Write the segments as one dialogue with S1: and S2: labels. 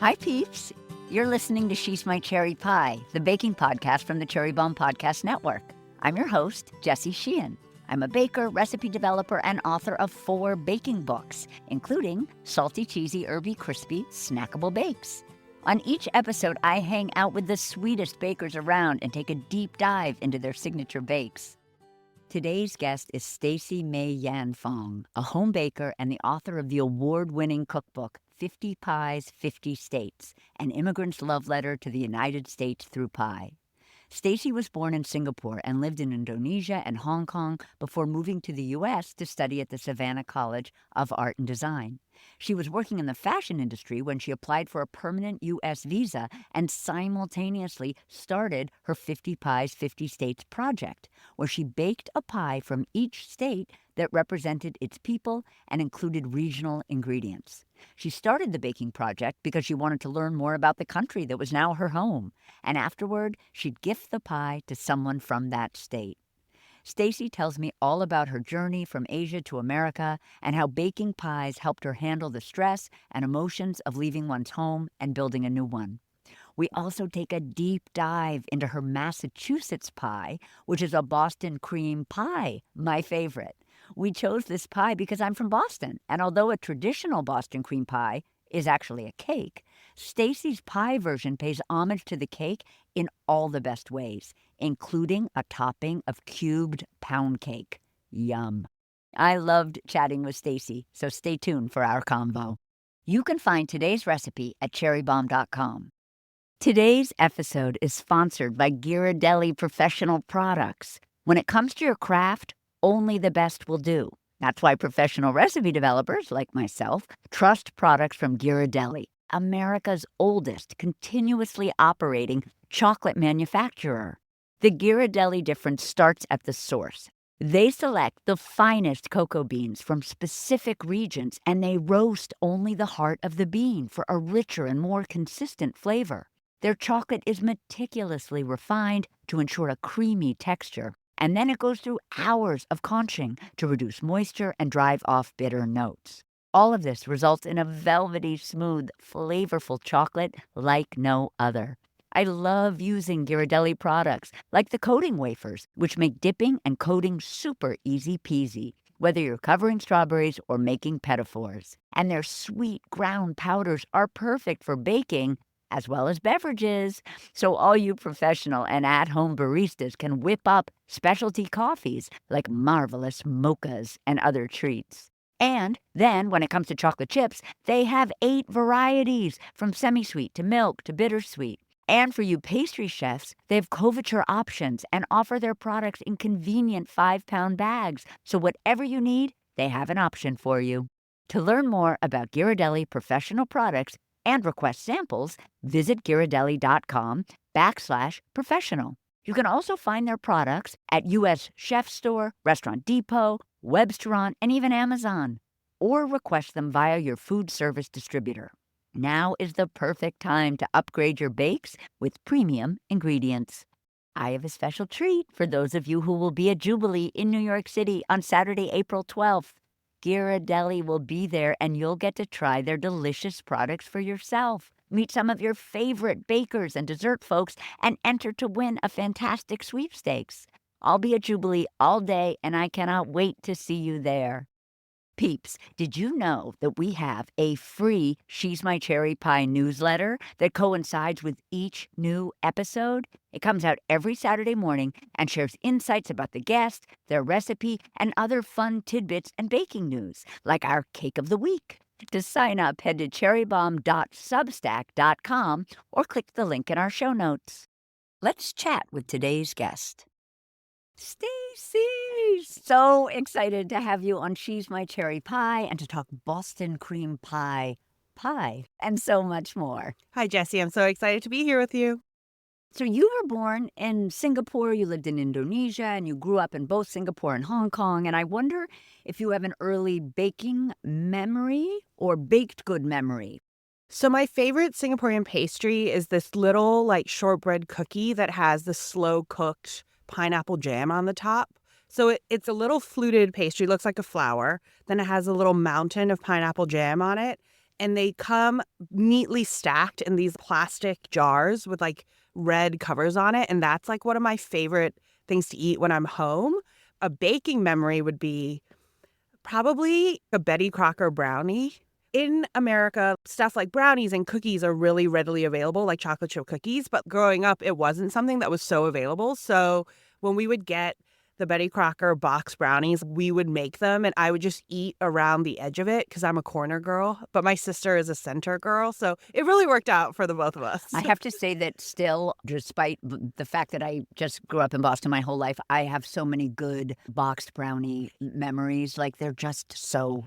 S1: Hi, peeps. You're listening to She's My Cherry Pie, the baking podcast from the Cherry Bomb Podcast Network. I'm your host, Jessie Sheehan. I'm a baker, recipe developer, and author of 4 baking books, including Salty, Cheesy, Herby, Crispy, Snackable Bakes. On each episode, I hang out with the sweetest bakers around and take a deep dive into their signature bakes. Today's guest is Stacey Mei Yan Fong, a home baker and the author of the award-winning cookbook, 50 Pies, 50 States, An Immigrant's Love Letter to the United States Through Pie. Stacey was born in Singapore and lived in Indonesia and Hong Kong before moving to the U.S. to study at the Savannah College of Art and Design. She was working in the fashion industry when she applied for a permanent U.S. visa and simultaneously started her 50 Pies, 50 States project, where she baked a pie from each state that represented its people and included regional ingredients. She started the baking project because she wanted to learn more about the country that was now her home, and afterward, she'd gift the pie to someone from that state. Stacey tells me all about her journey from Asia to America and how baking pies helped her handle the stress and emotions of leaving one's home and building a new one. We also take a deep dive into her Massachusetts pie, which is a Boston cream pie, my favorite. We chose this pie because I'm from Boston, and although a traditional Boston cream pie is actually a cake, Stacey's pie version pays homage to the cake in all the best ways, including a topping of cubed pound cake. Yum. I loved chatting with Stacey, so stay tuned for our convo. You can find today's recipe at cherrybomb.com. Today's episode is sponsored by Ghirardelli Professional Products. When it comes to your craft, only the best will do. That's why professional recipe developers, like myself, trust products from Ghirardelli, America's oldest continuously operating chocolate manufacturer. The Ghirardelli difference starts at the source. They select the finest cocoa beans from specific regions, and they roast only the heart of the bean for a richer and more consistent flavor. Their chocolate is meticulously refined to ensure a creamy texture, and then it goes through hours of conching to reduce moisture and drive off bitter notes. All of this results in a velvety, smooth, flavorful chocolate like no other. I love using Ghirardelli products like the coating wafers, which make dipping and coating super easy peasy, whether you're covering strawberries or making pedophores. And their sweet ground powders are perfect for baking as well as beverages, so all you professional and at-home baristas can whip up specialty coffees like marvelous mochas and other treats. And then, when it comes to chocolate chips, they have 8 varieties, from semi-sweet to milk to bittersweet. And for you pastry chefs, they have couverture options and offer their products in convenient 5-pound bags, so whatever you need, they have an option for you. To learn more about Ghirardelli Professional Products and request samples, visit Ghirardelli.com/professional. You can also find their products at U.S. Chef Store, Restaurant Depot, Webstaurant, and even Amazon. Or request them via your food service distributor. Now is the perfect time to upgrade your bakes with premium ingredients. I have a special treat for those of you who will be at Jubilee in New York City on Saturday, April 12th. Ghirardelli will be there, and you'll get to try their delicious products for yourself. Meet some of your favorite bakers and dessert folks and enter to win a fantastic sweepstakes. I'll be at Jubilee all day, and I cannot wait to see you there. Peeps, did you know that we have a free She's My Cherry Pie newsletter that coincides with each new episode? It comes out every Saturday morning and shares insights about the guest, their recipe, and other fun tidbits and baking news, like our Cake of the Week. To sign up, head to cherrybomb.substack.com or click the link in our show notes. Let's chat with today's guest. Stacey, so excited to have you on She's My Cherry Pie and to talk Boston cream pie, and so much more.
S2: Hi, Jessie. I'm so excited to be here with you.
S1: So you were born in Singapore, you lived in Indonesia, and you grew up in both Singapore and Hong Kong. And I wonder if you have an early baking memory or baked good memory.
S2: So my favorite Singaporean pastry is this little shortbread cookie that has the slow cooked pineapple jam on the top. So it's a little fluted pastry, looks like a flower. Then it has a little mountain of pineapple jam on it. and they come neatly stacked in these plastic jars with like red covers on it. And that's like one of my favorite things to eat when I'm home. A baking memory would be probably a Betty Crocker brownie. In America, stuff like brownies and cookies are really readily available, like chocolate chip cookies. But growing up, it wasn't something that was so available. So when we would get the Betty Crocker box brownies, we would make them and I would just eat around the edge of it because I'm a corner girl, but my sister is a center girl. So it really worked out for the both of us.
S1: I have to say that still, despite the fact that I just grew up in Boston my whole life, I have so many good boxed brownie memories. Like they're just so,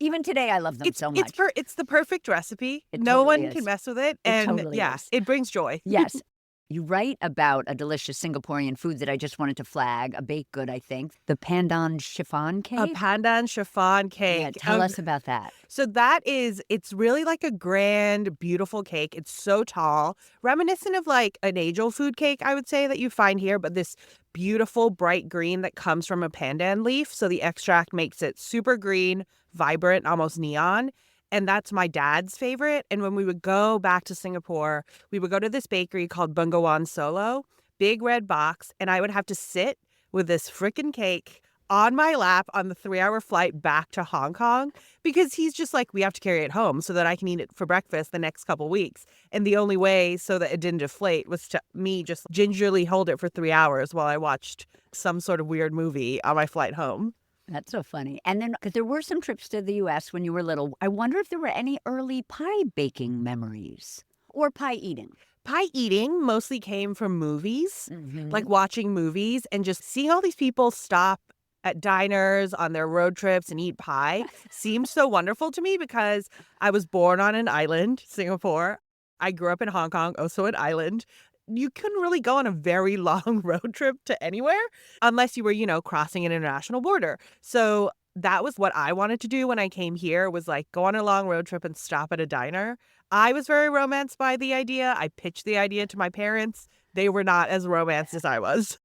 S1: even today, I love them so much.
S2: It's the perfect recipe.
S1: It
S2: No
S1: totally
S2: one
S1: is.
S2: can mess with it.
S1: It
S2: And
S1: totally
S2: yeah,
S1: is.
S2: it brings joy.
S1: Yes. You write about a delicious Singaporean food that I just wanted to flag, a baked good, I think, the pandan chiffon cake.
S2: A pandan chiffon cake.
S1: Yeah, tell us about that.
S2: So it's really like a grand, beautiful cake. It's so tall, reminiscent of like an angel food cake, I would say, that you find here, but this beautiful bright green that comes from a pandan leaf. So the extract makes it super green, vibrant, almost neon. And that's my dad's favorite. And when we would go back to Singapore, we would go to this bakery called Bengawan Solo, big red box, and I would have to sit with this frickin' cake on my lap on the 3-hour flight back to Hong Kong because he's just like, we have to carry it home so that I can eat it for breakfast the next couple weeks. And the only way so that it didn't deflate was to me just gingerly hold it for 3 hours while I watched some sort of weird movie on my flight home.
S1: That's so funny. And then, because there were some trips to the U.S. when you were little, I wonder if there were any early pie baking memories or pie eating.
S2: Pie eating mostly came from movies,
S1: Mm-hmm.
S2: like watching movies and just seeing all these people stop at diners on their road trips and eat pie seemed so wonderful to me because I was born on an island, Singapore. I grew up in Hong Kong, also an island. You couldn't really go on a very long road trip to anywhere unless you were, crossing an international border. So that was what I wanted to do when I came here was like go on a long road trip and stop at a diner. I was very romanced by the idea. I pitched the idea to my parents. They were not as romanced as I was.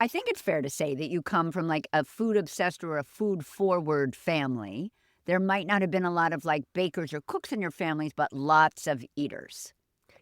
S1: I think it's fair to say that you come from like a food obsessed or a food forward family. There might not have been a lot of like bakers or cooks in your families, but lots of eaters.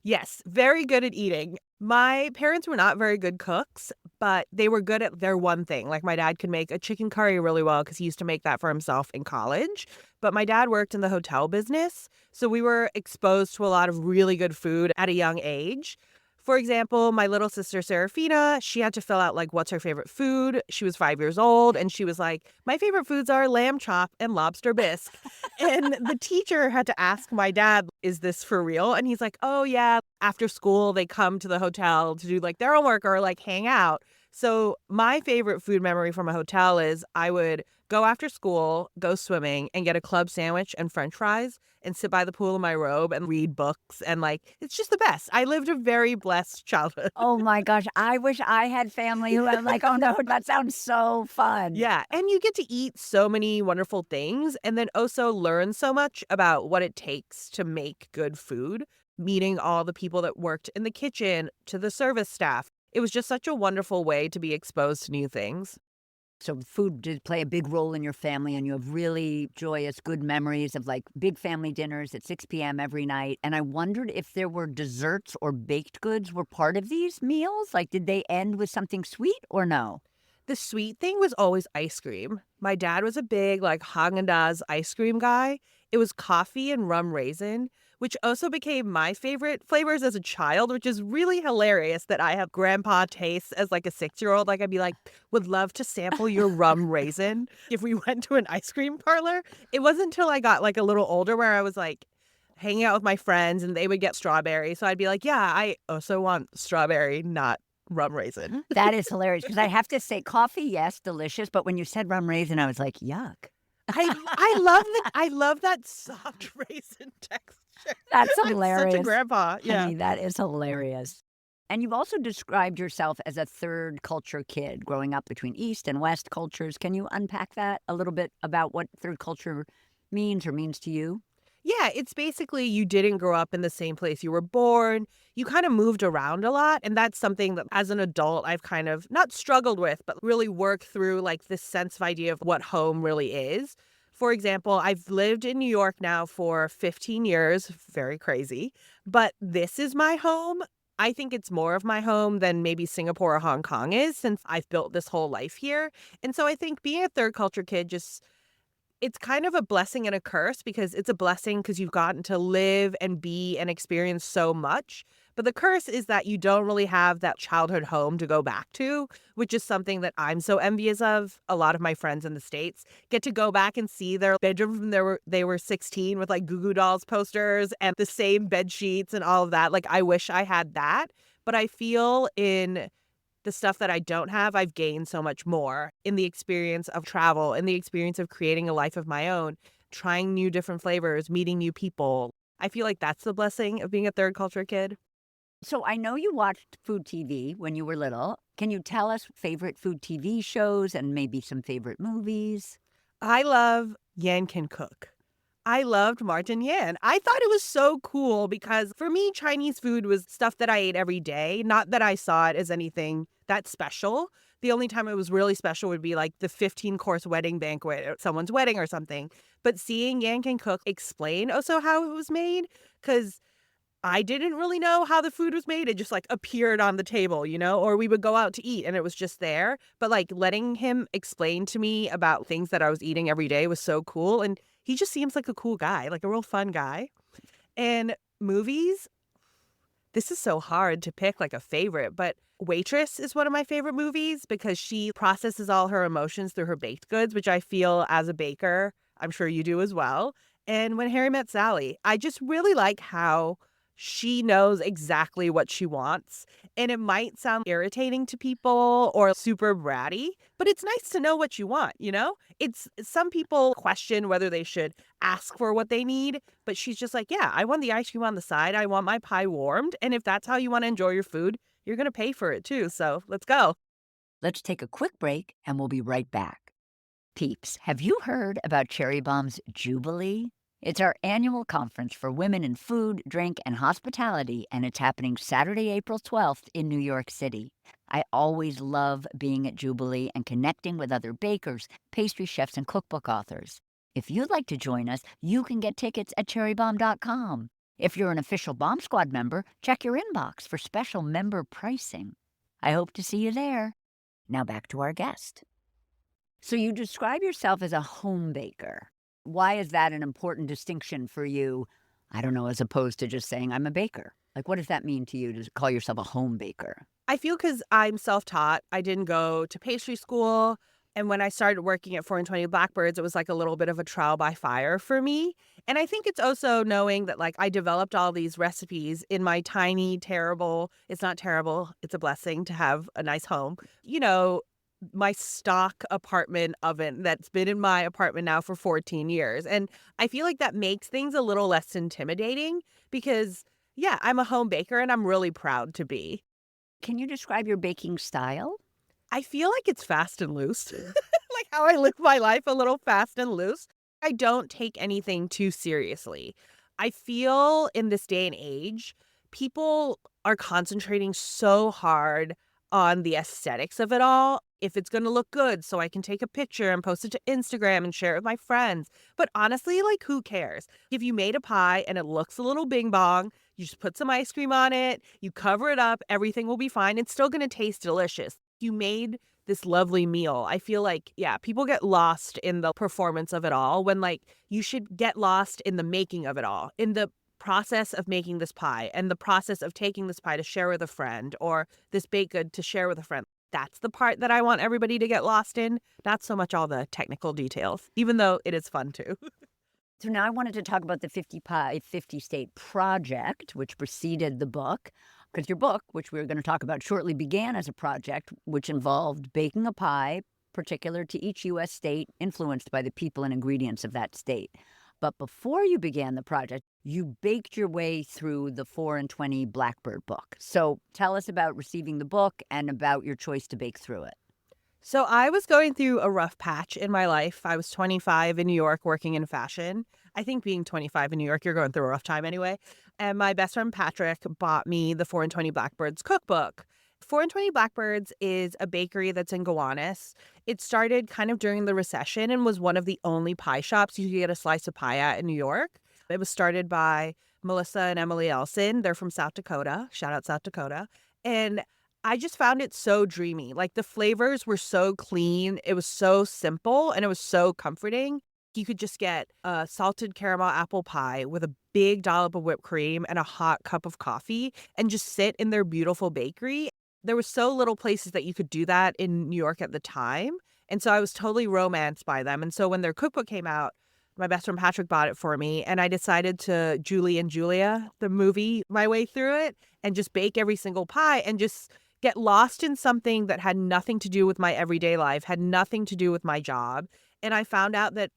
S2: Yes, very good at eating. My parents were not very good cooks, but they were good at their one thing. Like my dad could make a chicken curry really well because he used to make that for himself in college. But my dad worked in the hotel business, so we were exposed to a lot of really good food at a young age. For example, my little sister, Serafina, she had to fill out like what's her favorite food. She was 5 years old and she was like, my favorite foods are lamb chop and lobster bisque. And the teacher had to ask my dad, is this for real? And he's like, oh yeah, after school, they come to the hotel to do like their homework or like hang out. So my favorite food memory from a hotel is I would go after school, go swimming, and get a club sandwich and french fries and sit by the pool in my robe and read books. And like, it's just the best. I lived a very blessed childhood.
S1: Oh my gosh, I wish I had family who I'm like, oh no, that sounds so fun.
S2: Yeah. And you get to eat so many wonderful things and then also learn so much about what it takes to make good food, meeting all the people that worked in the kitchen to the service staff. It was just such a wonderful way to be exposed to new things.
S1: So food did play a big role in your family, and you have really joyous, good memories of like big family dinners at 6 p.m. every night. And I wondered if there were desserts or baked goods were part of these meals. Like, did they end with something sweet or no?
S2: The sweet thing was always ice cream. My dad was a big like Haagen-Dazs ice cream guy. It was coffee and rum raisin, which also became my favorite flavors as a child, which is really hilarious that I have grandpa tastes as like a 6-year-old. Like I'd be like, would love to sample your rum raisin if we went to an ice cream parlor. It wasn't until I got like a little older where I was like hanging out with my friends and they would get strawberry. So I'd be like, yeah, I also want strawberry, not rum raisin.
S1: That is hilarious because I have to say coffee, yes, delicious. But when you said rum raisin, I was like, yuck.
S2: I love that soft raisin texture.
S1: That's
S2: I'm
S1: hilarious.
S2: such a grandpa. Yeah.
S1: Honey, that is hilarious. And you've also described yourself as a third culture kid growing up between East and West cultures. Can you unpack that a little bit about what third culture means or means to you?
S2: Yeah, it's basically you didn't grow up in the same place you were born. You kind of moved around a lot. And that's something that as an adult, I've kind of not struggled with, but really worked through like this sense of idea of what home really is. For example, I've lived in New York now for 15 years, very crazy, but this is my home. I think it's more of my home than maybe Singapore or Hong Kong is since I've built this whole life here. And so I think being a third culture kid just it's kind of a blessing and a curse because it's a blessing because you've gotten to live and be and experience so much. But the curse is that you don't really have that childhood home to go back to, which is something that I'm so envious of. A lot of my friends in the States get to go back and see their bedroom from they were 16 with like Goo Goo Dolls posters and the same bed sheets and all of that. Like, I wish I had that. But I feel in the stuff that I don't have, I've gained so much more in the experience of travel, in the experience of creating a life of my own, trying new different flavors, meeting new people. I feel like that's the blessing of being a third culture kid.
S1: So I know you watched food TV when you were little. Can you tell us favorite food TV shows and maybe some favorite movies?
S2: I love Yan Can Cook. I loved Martin Yan. I thought it was so cool because for me, Chinese food was stuff that I ate every day. Not that I saw it as anything that special. The only time it was really special would be like the 15-course wedding banquet at someone's wedding or something. But seeing Yan Can Cook explain also how it was made, because I didn't really know how the food was made. It just like appeared on the table, or we would go out to eat and it was just there. But like letting him explain to me about things that I was eating every day was so cool. And he just seems like a cool guy, like a real fun guy. And movies, this is so hard to pick like a favorite, but Waitress is one of my favorite movies because she processes all her emotions through her baked goods, which I feel as a baker, I'm sure you do as well. And When Harry Met Sally, I just really like how she knows exactly what she wants. And it might sound irritating to people or super bratty, but it's nice to know what you want? It's some people question whether they should ask for what they need, but she's just like, yeah, I want the ice cream on the side. I want my pie warmed. And if that's how you want to enjoy your food, you're going to pay for it too. So let's go.
S1: Let's take a quick break and we'll be right back. Peeps, have you heard about Cherry Bomb's Jubilee? It's our annual conference for women in food, drink, and hospitality, and it's happening Saturday, April 12th in New York City. I always love being at Jubilee and connecting with other bakers, pastry chefs, and cookbook authors. If you'd like to join us, you can get tickets at cherrybomb.com. If you're an official Bomb Squad member, check your inbox for special member pricing. I hope to see you there. Now back to our guest. So you describe yourself as a home baker. Why is that an important distinction for you? I don't know, as opposed to just saying I'm a baker. Like, what does that mean to you to call yourself a home baker?
S2: I feel because I'm self-taught. I didn't go to pastry school. And when I started working at 420 Blackbirds, it was like a little bit of a trial by fire for me. And I think it's also knowing that like I developed all these recipes in my tiny, terrible, it's not terrible, it's a blessing to have a nice home, my stock apartment oven that's been in my apartment now for 14 years. And I feel like that makes things a little less intimidating because, yeah, I'm a home baker and I'm really proud to be.
S1: Can you describe your baking style?
S2: I feel like it's fast and loose, like how I live my life, a little fast and loose. I don't take anything too seriously. I feel in this day and age, people are concentrating so hard on the aesthetics of it all. If it's going to look good, so I can take a picture and post it to Instagram and share it with my friends. But honestly, like, who cares? If you made a pie and it looks a little bing bong, you just put some ice cream on it, you cover it up, everything will be fine. It's still going to taste delicious. You made this lovely meal. I feel like, yeah, people get lost in the performance of it all when, like, you should get lost in the making of it all, in the process of making this pie and the process of taking this pie to share with a friend or this baked good to share with a friend. That's the part that I want everybody to get lost in, not so much all the technical details, even though it is fun too.
S1: So now I wanted to talk about the 50 Pie 50 State Project, which preceded the book, because your book, which we're going to talk about shortly, began as a project which involved baking a pie particular to each U.S. state, influenced by the people and ingredients of that state. But before you began the project, you baked your way through the 4 and 20 Blackbird book. So tell us about receiving the book and about your choice to bake through it.
S2: So I was going through a rough patch in my life. I was 25 in New York working in fashion. I think being 25 in New York, you're going through a rough time anyway. And my best friend Patrick bought me the 4 and 20 Blackbirds cookbook 420 Blackbirds is a bakery that's in Gowanus. It started kind of during the recession and was one of the only pie shops you could get a slice of pie at in New York. It was started by Melissa and Emily Elson. They're from South Dakota. Shout out South Dakota. And I just found it so dreamy. Like the flavors were so clean. It was so simple and it was so comforting. You could just get a salted caramel apple pie with a big dollop of whipped cream and a hot cup of coffee and just sit in their beautiful bakery. There were so little places that you could do that in New York at the time. And so I was totally romanced by them. And so when their cookbook came out, my best friend Patrick bought it for me. And I decided to Julie and Julia, the movie, my way through it and just bake every single pie and just get lost in something that had nothing to do with my everyday life, had nothing to do with my job. And I found out that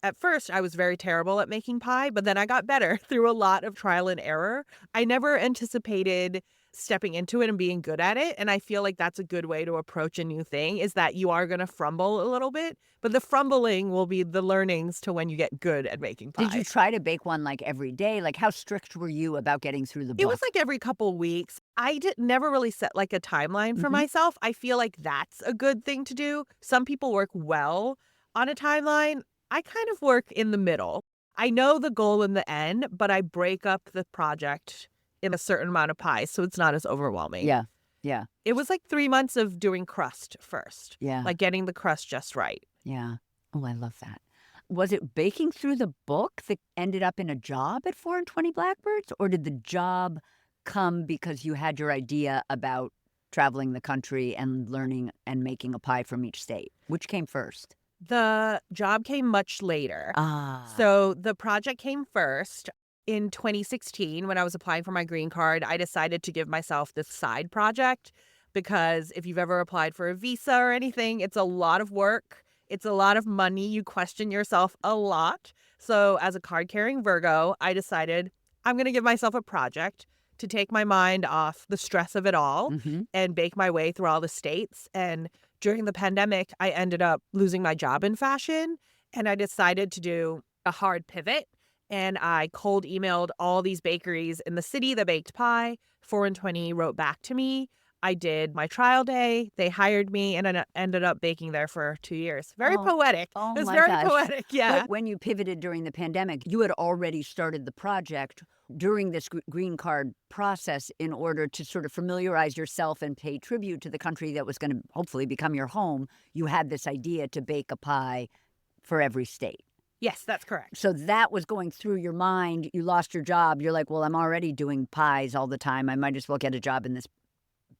S2: at first, I was very terrible at making pie, but then I got better through a lot of trial and error. I never anticipated stepping into it and being good at it. And I feel like that's a good way to approach a new thing is that you are going to frumble a little bit, but the frumbling will be the learnings to when you get good at making pie.
S1: Did you try to bake one like every day? Like how strict were you about getting through the book?
S2: It was like every couple weeks. I never really set like a timeline for myself. I feel like that's a good thing to do. Some people work well on a timeline. I kind of work in the middle. I know the goal in the end, but I break up the project in a certain amount of pies, so it's not as overwhelming.
S1: Yeah, yeah,
S2: It was like 3 months of doing crust first,
S1: yeah,
S2: like getting the crust just right.
S1: yeah. Oh, I love that. Was it baking through the book that ended up in a job at 420 Blackbirds? Or did the job come because you had your idea about traveling the country and learning and making a pie from each state? Which came first?
S2: The job came much later.
S1: Ah.
S2: So the project came first. In 2016, when I was applying for my green card, I decided to give myself this side project because if you've ever applied for a visa or anything, it's a lot of work. It's a lot of money. You question yourself a lot. So as a card-carrying Virgo, I decided I'm going to give myself a project to take my mind off the stress of it all and bake my way through all the states. And during the pandemic, I ended up losing my job in fashion, and I decided to do a hard pivot. And I cold emailed all these bakeries in the city that baked pie. 420 wrote back to me. I did my trial day. They hired me, and I ended up baking there for 2 years. Very poetic.
S1: Oh,
S2: It was
S1: my
S2: very
S1: gosh.
S2: poetic, yeah.
S1: But when you pivoted during the pandemic, you had already started the project during this green card process in order to sort of familiarize yourself and pay tribute to the country that was going to hopefully become your home. You had this idea to bake a pie for every state.
S2: Yes, that's correct.
S1: So that was going through your mind. You lost your job. You're like, well, I'm already doing pies all the time. I might as well get a job in this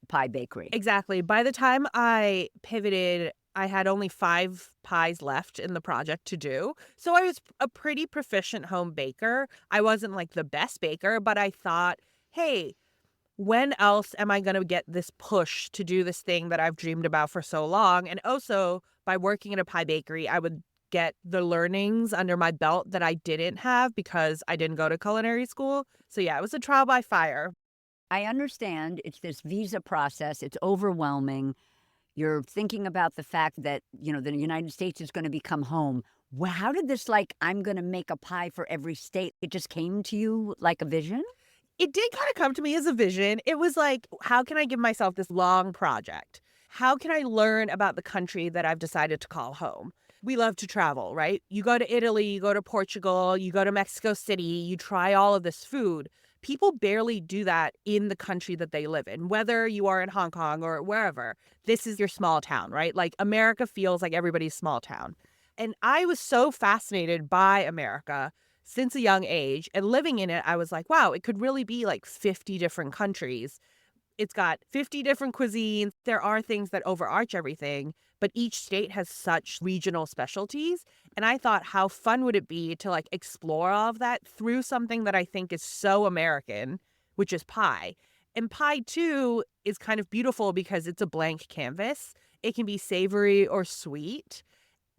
S1: pie bakery.
S2: Exactly. By the time I pivoted, I had only 5 pies left in the project to do. So I was a pretty proficient home baker. I wasn't like the best baker, but I thought, hey, when else am I going to get this push to do this thing that I've dreamed about for so long? And also, by working in a pie bakery, I would get the learnings under my belt that I didn't have because I didn't go to culinary school. So yeah, it was a trial by fire.
S1: I understand it's this visa process. It's overwhelming. You're thinking about the fact that, the United States is going to become home. Well, how did this, I'm going to make a pie for every state, it just came to you like a vision?
S2: It did kind of come to me as a vision. It was like, how can I give myself this long project? How can I learn about the country that I've decided to call home? We love to travel, right? You go to Italy, you go to Portugal, you go to Mexico City, you try all of this food. People barely do that in the country that they live in, whether you are in Hong Kong or wherever. This is your small town, right? Like America feels like everybody's small town. And I was so fascinated by America since a young age, and living in it, I was like, wow, it could really be like 50 different countries. It's got 50 different cuisines. There are things that overarch everything, but each state has such regional specialties. And I thought, how fun would it be to explore all of that through something that I think is so American, which is pie. And pie, too, is kind of beautiful because it's a blank canvas. It can be savory or sweet.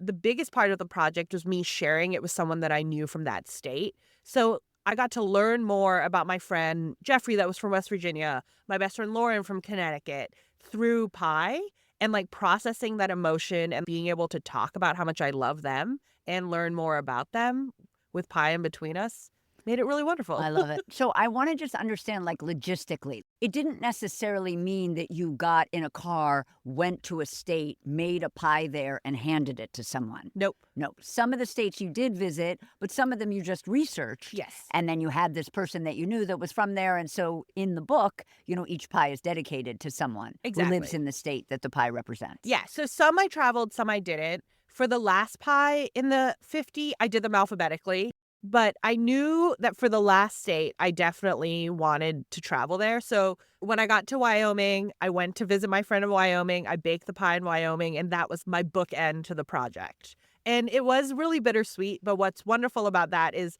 S2: The biggest part of the project was me sharing it with someone that I knew from that state. So I got to learn more about my friend Jeffrey that was from West Virginia, my best friend Lauren from Connecticut, through pie and processing that emotion and being able to talk about how much I love them and learn more about them with pie in between us. made it really wonderful.
S1: I love it. So I want to just understand, like, logistically, it didn't necessarily mean that you got in a car, went to a state, made a pie there, and handed it to someone.
S2: Nope.
S1: No, some of the states you did visit, but some of them you just researched.
S2: Yes.
S1: And then you had this person that you knew that was from there. And so in the book, each pie is dedicated to someone who lives
S2: Exactly.
S1: in the state that the pie represents.
S2: Yeah. So some I traveled, some I didn't. For the last pie in the 50, I did them alphabetically. But I knew that for the last state, I definitely wanted to travel there. So when I got to Wyoming, I went to visit my friend in Wyoming. I baked the pie in Wyoming, and that was my bookend to the project. And it was really bittersweet. But what's wonderful about that is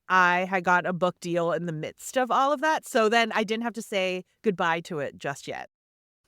S2: I had got a book deal in the midst of all of that. So then I didn't have to say goodbye to it just yet.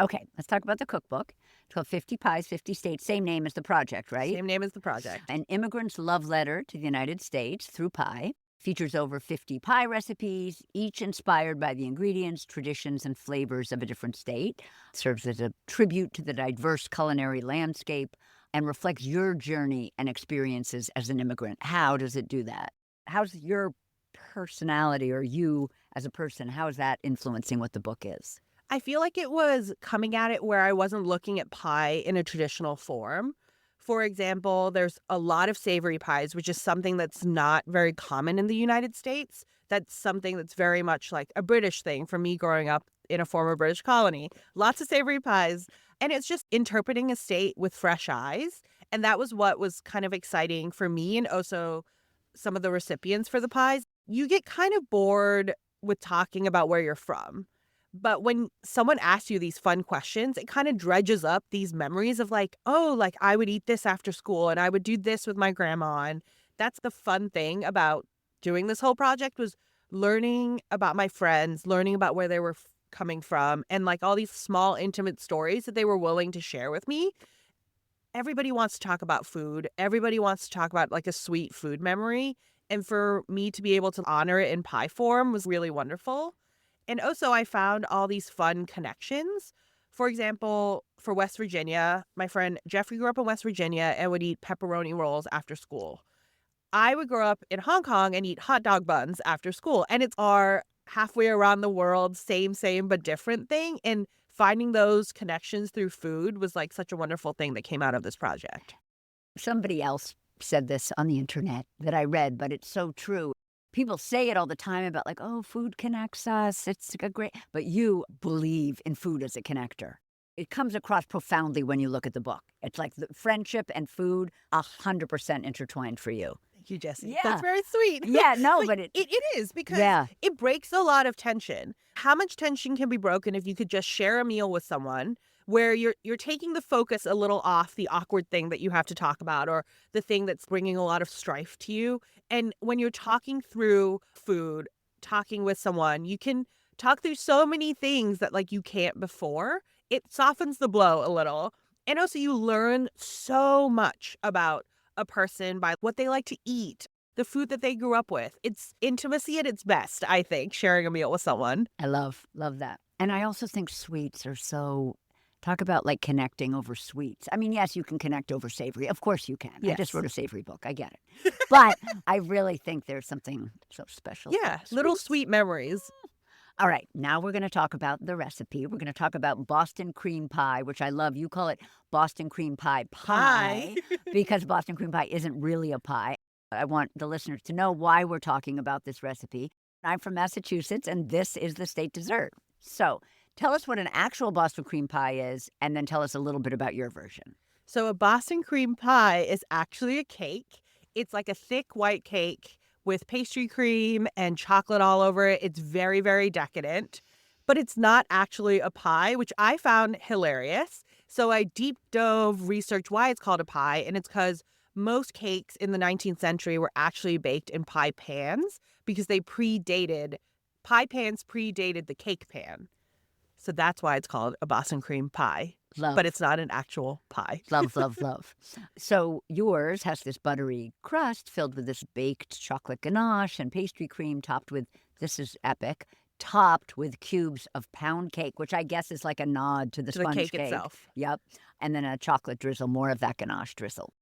S1: Okay, let's talk about the cookbook. It's called 50 Pies, 50 States. Same name as the project, right?
S2: Same name as the project.
S1: An immigrant's love letter to the United States through pie. Features over 50 pie recipes, each inspired by the ingredients, traditions, and flavors of a different state. Serves as a tribute to the diverse culinary landscape and reflects your journey and experiences as an immigrant. How does it do that? How's your personality, or you as a person, how is that influencing what the book is?
S2: I feel like it was coming at it where I wasn't looking at pie in a traditional form. For example, there's a lot of savory pies, which is something that's not very common in the United States. That's something that's very much like a British thing for me growing up in a former British colony. Lots of savory pies. And it's just interpreting a state with fresh eyes. And that was what was kind of exciting for me, and also some of the recipients for the pies. You get kind of bored with talking about where you're from. But when someone asks you these fun questions, it kind of dredges up these memories of like, oh, like I would eat this after school and I would do this with my grandma. And that's the fun thing about doing this whole project, was learning about my friends, learning about where they were coming from, and like all these small intimate stories that they were willing to share with me. Everybody wants to talk about food. Everybody wants to talk about like a sweet food memory. And for me to be able to honor it in pie form was really wonderful. And also, I found all these fun connections. For example, for West Virginia, my friend Jeffrey grew up in West Virginia and would eat pepperoni rolls after school. I would grow up in Hong Kong and eat hot dog buns after school. And it's our halfway around the world, same, but different thing. And finding those connections through food was like such a wonderful thing that came out of this project.
S1: Somebody else said this on the internet that I read, but it's so true. People say it all the time about like, oh, food connects us. It's a great, but you believe in food as a connector. It comes across profoundly when you look at the book. It's like the friendship and food, 100% intertwined for you.
S2: Thank you, Jessie.
S1: Yeah.
S2: That's very sweet.
S1: Yeah, no, but
S2: it is, because
S1: yeah.
S2: It breaks a lot of tension. How much tension can be broken if you could just share a meal with someone where you're taking the focus a little off the awkward thing that you have to talk about, or the thing that's bringing a lot of strife to you. And when you're talking through food, talking with someone, you can talk through so many things that like you can't before. It softens the blow a little. And also you learn so much about a person by what they like to eat, the food that they grew up with. It's intimacy at its best, I think, sharing a meal with someone.
S1: I love that. And I also think sweets are so, talk about like connecting over sweets. I mean, yes, you can connect over savory. Of course you can.
S2: Yes.
S1: I just wrote a savory book. I get it. But I really think there's something so special.
S2: Yeah, little sweet memories.
S1: All right, now we're going to talk about the recipe. We're going to talk about Boston cream pie, which I love. You call it Boston cream pie pie because Boston cream pie isn't really a pie. I want the listeners to know why we're talking about this recipe. I'm from Massachusetts, and this is the state dessert. So tell us what an actual Boston cream pie is, and then tell us a little bit about your version.
S2: So a Boston cream pie is actually a cake. It's like a thick white cake with pastry cream and chocolate all over it. It's very, very decadent, but it's not actually a pie, which I found hilarious. So I deep dove, researched why it's called a pie, and it's because most cakes in the 19th century were actually baked in pie pans because pie pans predated the cake pan. So that's why it's called a Boston cream pie.
S1: Love.
S2: But it's not an actual pie.
S1: Love. So yours has this buttery crust filled with this baked chocolate ganache and pastry cream topped with, this is epic, topped with cubes of pound cake, which I guess is like a nod to the sponge
S2: cake itself.
S1: Yep. And then a chocolate drizzle, more of that ganache drizzle.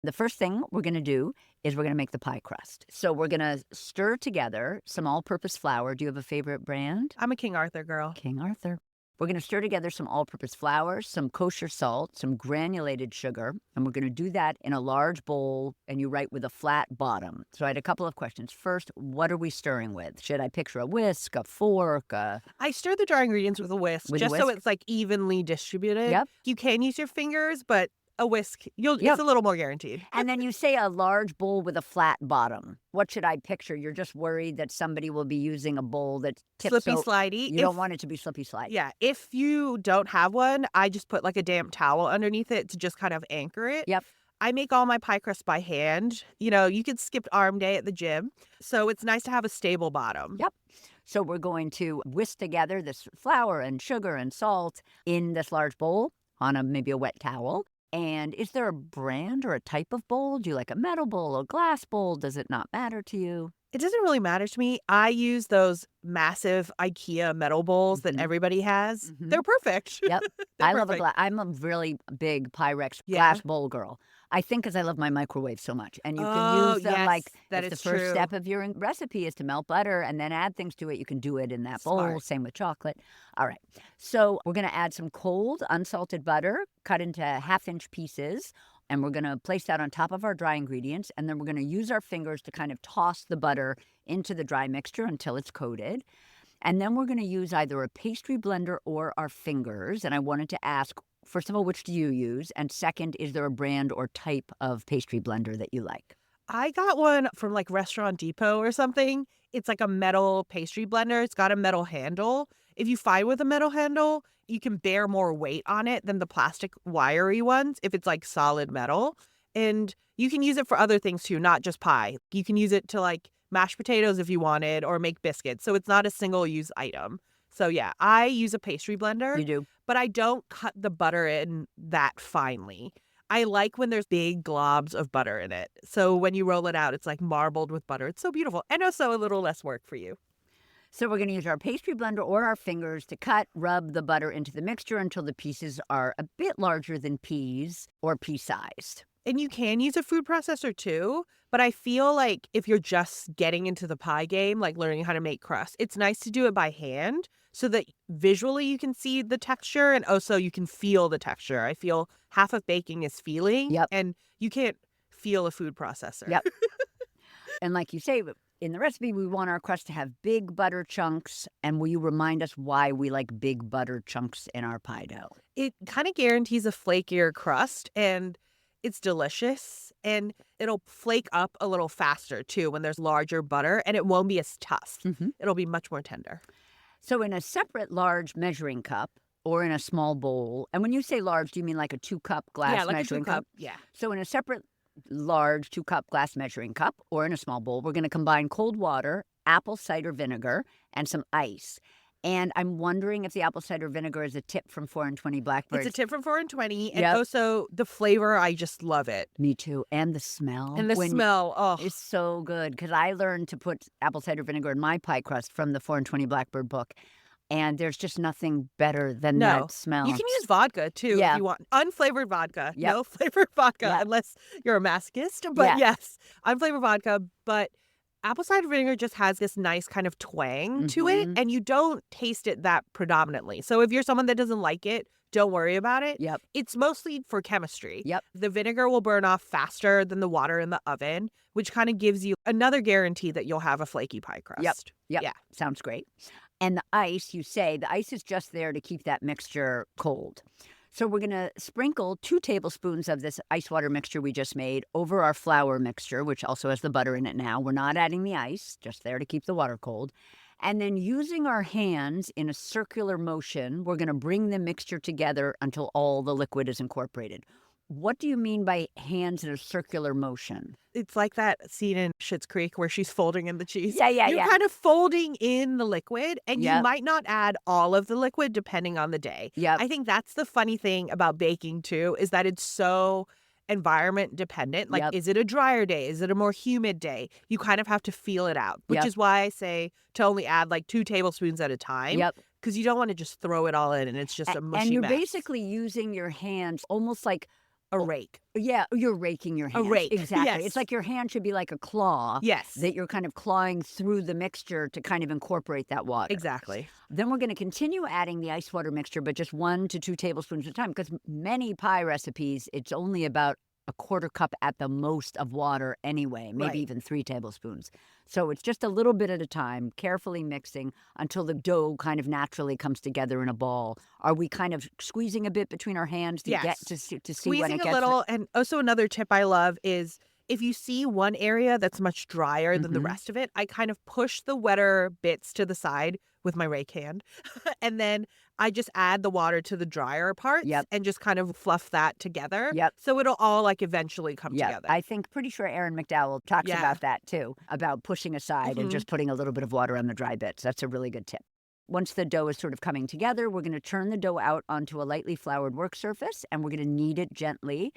S1: The first thing we're going to do is we're going to make the pie crust. So we're going to stir together some all-purpose flour. Do you have a favorite brand?
S2: I'm a King Arthur girl.
S1: King Arthur. We're going to stir together some all-purpose flour, some kosher salt, some granulated sugar, and we're going to do that in a large bowl, and you write with a flat bottom. So I had a couple of questions. First, what are we stirring with? Should I picture a whisk, a fork?
S2: I stir the dry ingredients with a whisk, so it's like evenly distributed.
S1: Yep.
S2: You can use your fingers, but a whisk,
S1: Yep.
S2: It's a little more guaranteed.
S1: And then you say a large bowl with a flat bottom. What should I picture? You're just worried that somebody will be using a bowl that's tipped
S2: Slippy slidey.
S1: You don't want it to be slippy slidey.
S2: Yeah, if you don't have one, I just put like a damp towel underneath it to just kind of anchor it.
S1: Yep.
S2: I make all my pie crusts by hand. You could skip arm day at the gym. So it's nice to have a stable bottom.
S1: Yep. So we're going to whisk together this flour and sugar and salt in this large bowl on maybe a wet towel. And is there a brand or a type of bowl? Do you like a metal bowl, a glass bowl? Does it not matter to you?
S2: It doesn't really matter to me. I use those massive IKEA metal bowls that everybody has. They're perfect.
S1: Yep.
S2: They're
S1: I love a
S2: perfect.
S1: glass. I'm a really big Pyrex
S2: Yeah.
S1: glass bowl girl. I think because I love my microwave so much. And you can
S2: Oh,
S1: use them
S2: yes,
S1: like
S2: that
S1: if the
S2: is
S1: first
S2: true.
S1: step of your recipe is to melt butter and then add things to it, you can do it in that bowl.
S2: Smart.
S1: Same with chocolate. All right. So we're going to add some cold, unsalted butter cut into half-inch pieces. And we're going to place that on top of our dry ingredients. And then we're going to use our fingers to kind of toss the butter into the dry mixture until it's coated. And then we're going to use either a pastry blender or our fingers. And I wanted to ask, first of all, which do you use? And second, is there a brand or type of pastry blender that you like?
S2: I got one from like Restaurant Depot or something. It's like a metal pastry blender. It's got a metal handle. If you find with a metal handle, you can bear more weight on it than the plastic wiry ones if it's like solid metal. And you can use it for other things too, not just pie. You can use it to like mash potatoes if you wanted or make biscuits. So it's not a single use item. So yeah, I use a pastry blender.
S1: You do?
S2: But I don't cut the butter in that finely. I like when there's big globs of butter in it. So when you roll it out, it's like marbled with butter. It's so beautiful. And also a little less work for you.
S1: So we're going to use our pastry blender or our fingers to rub the butter into the mixture until the pieces are a bit larger than peas or pea-sized.
S2: And you can use a food processor too. But I feel like if you're just getting into the pie game, like learning how to make crust, it's nice to do it by hand so that visually you can see the texture and also you can feel the texture. I feel half of baking is feeling.
S1: Yep.
S2: And you can't feel a food processor.
S1: Yep. And like you say, in the recipe, we want our crust to have big butter chunks. And will you remind us why we like big butter chunks in our pie dough?
S2: It kind of guarantees a flakier crust and it's delicious. And it'll flake up a little faster too when there's larger butter and it won't be as tough. It'll be much more tender.
S1: So in a separate large measuring cup or in a small bowl, and when you say large, do you mean like a 2-cup glass
S2: like
S1: measuring
S2: a 2-cup. Yeah.
S1: So in a separate large 2-cup glass measuring cup or in a small bowl, we're going to combine cold water, apple cider vinegar, and some ice. And I'm wondering if the apple cider vinegar is a tip from 4 and 20 Blackbirds.
S2: It's a tip from 4 and 20. And
S1: Yep.
S2: also the flavor, I just love it.
S1: Me too. And the smell.
S2: And the smell, oh.
S1: It's so good because I learned to put apple cider vinegar in my pie crust from the 4 and 20 Blackbird book. And there's just nothing better than that smell.
S2: You can use vodka too if you want. Unflavored vodka.
S1: Yep.
S2: No flavored vodka
S1: Yep.
S2: unless you're a masochist. But yes, unflavored vodka. But apple cider vinegar just has this nice kind of twang to it. And you don't taste it that predominantly. So if you're someone that doesn't like it, don't worry about it.
S1: Yep.
S2: It's mostly for chemistry.
S1: Yep.
S2: The vinegar will burn off faster than the water in the oven, which kind of gives you another guarantee that you'll have a flaky pie crust.
S1: Yep.
S2: Yeah.
S1: Sounds great. And the ice, you say, the ice is just there to keep that mixture cold. So we're going to sprinkle 2 tablespoons of this ice water mixture we just made over our flour mixture, which also has the butter in it now. We're not adding the ice, just there to keep the water cold. And then using our hands in a circular motion, we're going to bring the mixture together until all the liquid is incorporated. What do you mean by hands in a circular motion?
S2: It's like that scene in Schitt's Creek where she's folding in the cheese.
S1: Yeah.
S2: You're kind of folding in the liquid, and
S1: Yep.
S2: you might not add all of the liquid depending on the day.
S1: Yep.
S2: I think that's the funny thing about baking too, is that it's so environment dependent. Like,
S1: Yep.
S2: is it a drier day? Is it a more humid day? You kind of have to feel it out, which
S1: Yep.
S2: is why I say to only add like 2 tablespoons at a time.
S1: Yep.
S2: Because you don't want to just throw it all in and it's just a mushy
S1: And you're
S2: mess.
S1: basically using your hands almost like
S2: A rake.
S1: Yeah, you're raking your hands.
S2: rake,
S1: Exactly.
S2: yes.
S1: It's like your hand should be like a claw.
S2: Yes.
S1: That you're kind of clawing through the mixture to kind of incorporate that water.
S2: Exactly.
S1: Then we're going to continue adding the ice water mixture, but just 1 to 2 tablespoons at a time, because many pie recipes, it's only about a quarter cup at the most of water anyway, maybe
S2: Right.
S1: even 3 tablespoons. So it's just a little bit at a time, carefully mixing until the dough kind of naturally comes together in a ball. Are we kind of squeezing a bit between our hands to
S2: Yes.
S1: get to see when it
S2: Squeezing
S1: gets
S2: a little. And also another tip I love is if you see one area that's much drier than the
S1: Mhm.
S2: rest of it, I kind of push the wetter bits to the side with my rake hand. And then I just add the water to the drier parts
S1: Yep.
S2: and just kind of fluff that together.
S1: Yep.
S2: So it'll all like eventually come
S1: Yeah,
S2: together.
S1: I think pretty sure Erin McDowell talks
S2: Yeah.
S1: about that too, about pushing aside and
S2: Mhm.
S1: just putting a little bit of water on the dry bits. That's a really good tip. Once the dough is sort of coming together, we're going to turn the dough out onto a lightly floured work surface, and we're going to knead it gently.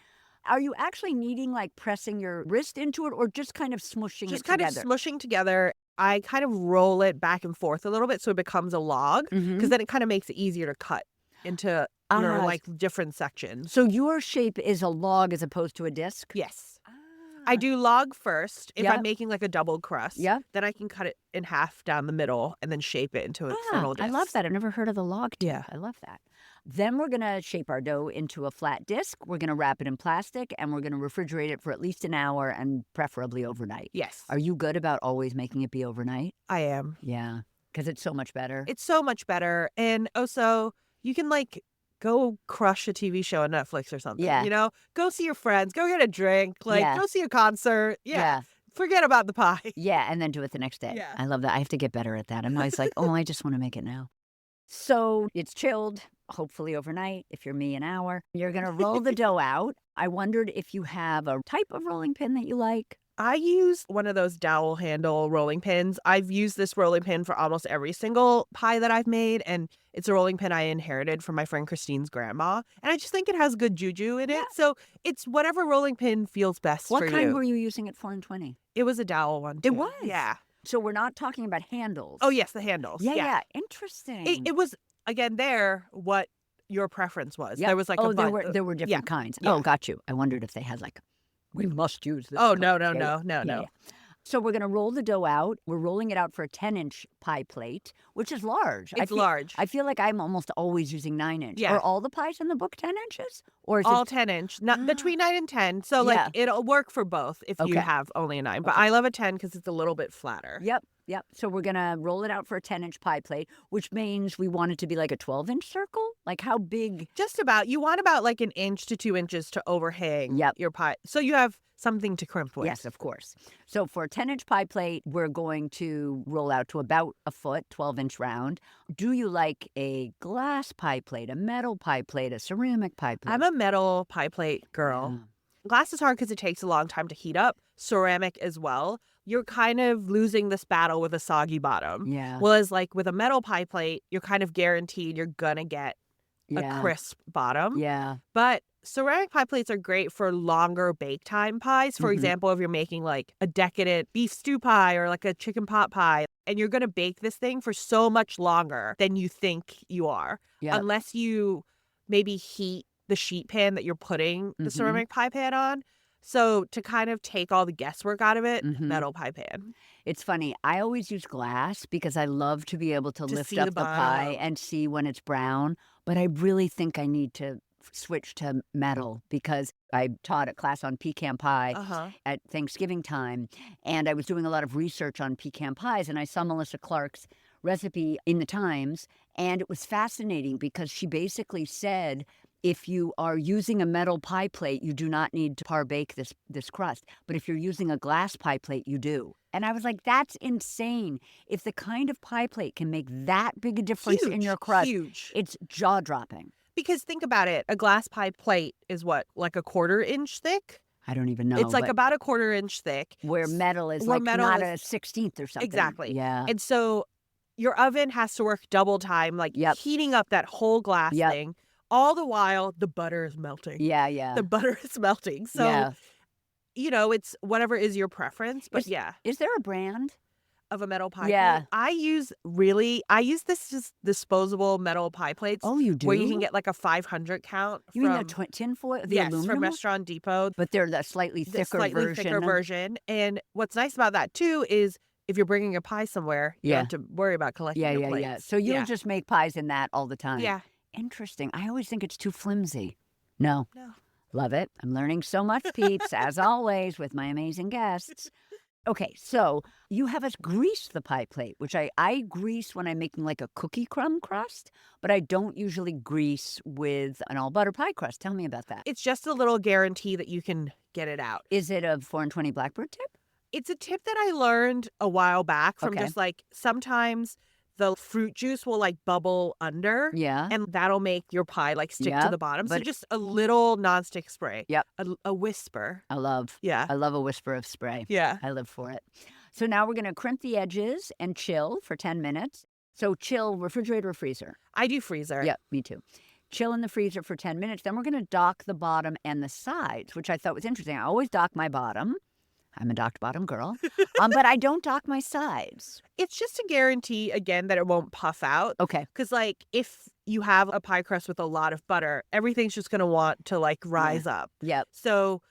S1: Are you actually kneading, like pressing your wrist into it, or just kind of smushing
S2: Just
S1: it
S2: kind
S1: together?
S2: of smushing together. I kind of roll it back and forth a little bit so it becomes a log,
S1: Mhm.
S2: because then it kind of makes it easier to cut into
S1: Ah,
S2: like different sections.
S1: So your shape is a log as opposed to a disc?
S2: Yes.
S1: Ah.
S2: I do log first. If
S1: Yep.
S2: I'm making like a double crust,
S1: Yep.
S2: then I can cut it in half down the middle and then shape it into a funnel
S1: I love
S2: disc.
S1: that. I've never heard of the log tip.
S2: Yeah.
S1: I love that. Then we're going to shape our dough into a flat disc. We're going to wrap it in plastic, and we're going to refrigerate it for at least an hour and preferably overnight.
S2: Yes,
S1: Are you good about always making it be overnight?
S2: I am.
S1: Yeah, because it's so much better.
S2: It's so much better. And also, you can like go crush a TV show on Netflix or something.
S1: Yeah.
S2: You know, go see your friends, go get a drink, like
S1: Yeah.
S2: go see a concert. Yeah. Forget about the pie.
S1: Yeah, and then do it the next day.
S2: Yeah.
S1: I love that. I have to get better at that. I'm always like, oh, I just want to make it now. So it's chilled, hopefully overnight. If you're me, an hour. You're going to roll the dough out. I wondered if you have a type of rolling pin that you like.
S2: I use one of those dowel handle rolling pins. I've used this rolling pin for almost every single pie that I've made, and it's a rolling pin I inherited from my friend Christine's grandma. And I just think it has good juju in it.
S1: Yeah.
S2: So it's whatever rolling pin feels best
S1: What
S2: for
S1: kind
S2: you.
S1: were you using at 4 and 20?
S2: It was a dowel one,
S1: It
S2: too.
S1: was?
S2: Yeah.
S1: So we're not talking about handles.
S2: Oh, yes, the handles.
S1: Yeah. Interesting.
S2: It was, again, what your preference was.
S1: Yep.
S2: There was like
S1: oh,
S2: a
S1: there were different
S2: yeah.
S1: kinds.
S2: Yeah.
S1: Oh, got you. I wondered if they had like, we must use this.
S2: Oh,
S1: kind.
S2: no.
S1: Yeah. So we're going to roll the dough out. We're rolling it out for a 10-inch pie plate, which is large.
S2: It's large.
S1: I feel like I'm almost always using 9-inch.
S2: Yeah.
S1: Are all the pies in the book 10 inches? Or is
S2: All
S1: it
S2: 10-inch, not between 9 and 10. So,
S1: Yeah.
S2: like, it'll work for both if you
S1: Okay.
S2: have only a 9. But
S1: Okay.
S2: I love a 10 because it's a little bit flatter.
S1: Yep. So we're going to roll it out for a 10-inch pie plate, which means we want it to be like a 12-inch circle? Like how big?
S2: Just about. You want about like 1 inch to 2 inches to overhang
S1: Yep.
S2: your pie. So you have something to crimp with.
S1: Yes, of course. So for a 10-inch pie plate, we're going to roll out to about a foot, 12-inch round. Do you like a glass pie plate, a metal pie plate, a ceramic pie plate?
S2: I'm a metal pie plate girl.
S1: Yeah.
S2: Glass is hard because it takes a long time to heat up. Ceramic as well. You're kind of losing this battle with a soggy bottom.
S1: Yeah.
S2: Whereas like with a metal pie plate, you're kind of guaranteed you're going to get
S1: Yeah.
S2: a crisp bottom.
S1: Yeah.
S2: But ceramic pie plates are great for longer bake time pies. For
S1: Mhm.
S2: example, if you're making like a decadent beef stew pie or like a chicken pot pie, and you're going to bake this thing for so much longer than you think you are,
S1: Yeah.
S2: unless you maybe heat the sheet pan that you're putting the
S1: Mhm.
S2: ceramic pie pan on. So to kind of take all the guesswork out of it,
S1: Mhm.
S2: metal pie pan.
S1: It's funny. I always use glass because I love to be able to lift
S2: see
S1: up
S2: the
S1: the pie
S2: bottom.
S1: and see when it's brown. But I really think I need to switch to metal because I taught a class on pecan pie
S2: Uh-huh.
S1: at Thanksgiving time, and I was doing a lot of research on pecan pies, and I saw Melissa Clark's recipe in the Times, and it was fascinating because she basically said, if you are using a metal pie plate, you do not need to par-bake this crust. But if you're using a glass pie plate, you do. And I was like, that's insane. If the kind of pie plate can make that big a difference in your crust,
S2: Huge.
S1: it's jaw-dropping.
S2: Because think about it. A glass pie plate is what, like a 1/4 inch thick?
S1: I don't even know.
S2: It's like
S1: but
S2: about a 1/4 inch thick.
S1: where metal is
S2: where
S1: like
S2: metal
S1: not
S2: is-
S1: a 16th or something.
S2: Exactly.
S1: Yeah.
S2: And so your oven has to work double time, like
S1: Yep.
S2: heating up that whole glass
S1: Yep.
S2: thing. All the while, the butter is melting.
S1: Yeah.
S2: The butter is melting. So,
S1: yeah.
S2: you know, it's whatever is your preference. But
S1: Is-
S2: yeah,
S1: Is there a brand?
S2: of a metal pie
S1: Yeah.
S2: plate. I use this just disposable metal pie plates.
S1: Oh, you do?
S2: Where you can get like a 500 count
S1: You mean the tin foil, the
S2: yes,
S1: aluminum
S2: from
S1: one?
S2: Restaurant Depot.
S1: But they're the slightly
S2: The
S1: thicker
S2: slightly
S1: version.
S2: thicker version. And what's nice about that too is if you're bringing a pie somewhere, you don't have to worry about collecting your plates.
S1: Yeah. So you'll just make pies in that all the time.
S2: Yeah.
S1: Interesting. I always think it's too flimsy. No.
S2: No.
S1: Love it. I'm learning so much, peeps, as always, with my amazing guests. Okay, so you have us grease the pie plate, which I grease when I'm making like a cookie crumb crust, but I don't usually grease with an all butter pie crust. Tell me about that.
S2: It's just a little guarantee that you can get it out.
S1: Is it a 4 and 20 Blackbird tip?
S2: It's a tip that I learned a while back from
S1: Okay.
S2: just like sometimes the fruit juice will like bubble under.
S1: Yeah.
S2: And that'll make your pie like stick to
S1: Yep,
S2: the bottom. So
S1: but-
S2: just a little nonstick spray.
S1: Yep.
S2: A whisper.
S1: I love
S2: Yeah.
S1: a whisper of spray.
S2: Yeah.
S1: I live for it. So now we're going to crimp the edges and chill for 10 minutes. So chill, refrigerator or freezer?
S2: I do freezer.
S1: Yeah, me too. Chill in the freezer for 10 minutes. Then we're going to dock the bottom and the sides, which I thought was interesting. I always dock my bottom. I'm a docked bottom girl. But I don't dock my sides.
S2: It's just a guarantee, again, that it won't puff out.
S1: Okay.
S2: Because, like, if you have a pie crust with a lot of butter, everything's just going to want to, like, rise up.
S1: Yep.
S2: So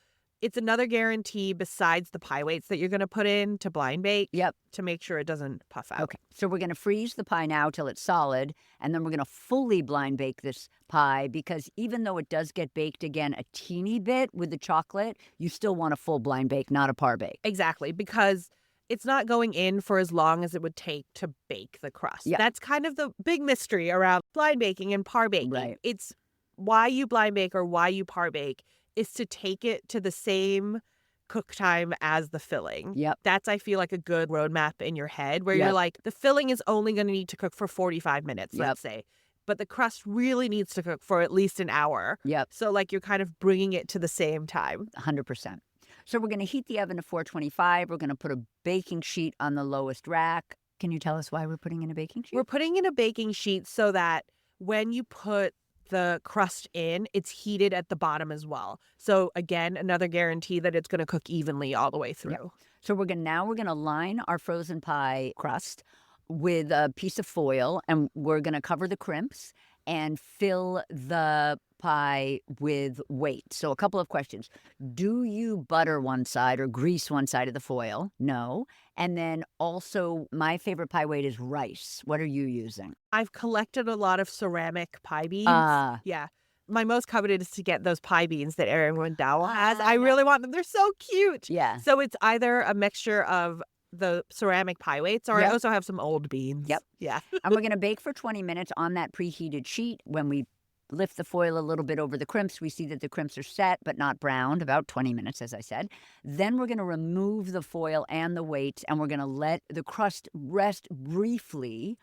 S2: it's another guarantee besides the pie weights that you're going to put in to blind bake.
S1: Yep.
S2: To make sure it doesn't puff out.
S1: Okay. So we're going to freeze the pie now till it's solid, and then we're going to fully blind bake this pie because even though it does get baked again a teeny bit with the chocolate, you still want a full blind bake, not a par bake.
S2: Exactly. Because it's not going in for as long as it would take to bake the crust.
S1: Yeah.
S2: That's kind of the big mystery around blind baking and par baking.
S1: Right.
S2: It's why you blind bake or why you par bake is to take it to the same cook time as the filling.
S1: Yep.
S2: That's, I feel like, a good roadmap in your head where
S1: Yep.
S2: you're like, the filling is only going to need to cook for 45 minutes,
S1: Yep.
S2: let's say. But the crust really needs to cook for at least an hour.
S1: Yep.
S2: So, like, you're kind of bringing it to the same time.
S1: 100%. So we're going to heat the oven to 425. We're going to put a baking sheet on the lowest rack. Can you tell us why we're putting in a baking sheet?
S2: We're putting in a baking sheet so that when you put the crust in, it's heated at the bottom as well. So again, another guarantee that it's going to cook evenly all the way through.
S1: Yep. So we're going to line our frozen pie crust with a piece of foil, and we're going to cover the crimps and fill the pie with weight. So a couple of questions. Do you butter one side or grease one side of the foil? No. And then also, my favorite pie weight is rice. What are you using?
S2: I've collected a lot of ceramic pie beans. Yeah. My most coveted is to get those pie beans that Erin Wendow has. I really want them. They're so cute.
S1: Yeah.
S2: So it's either a mixture of the ceramic pie weights, or
S1: Yep.
S2: I also have some old beans.
S1: Yep.
S2: Yeah.
S1: And we're going to bake for 20 minutes on that preheated sheet. When we lift the foil a little bit over the crimps, we see that the crimps are set but not browned, about 20 minutes, as I said. Then we're going to remove the foil and the weights, and we're going to let the crust rest briefly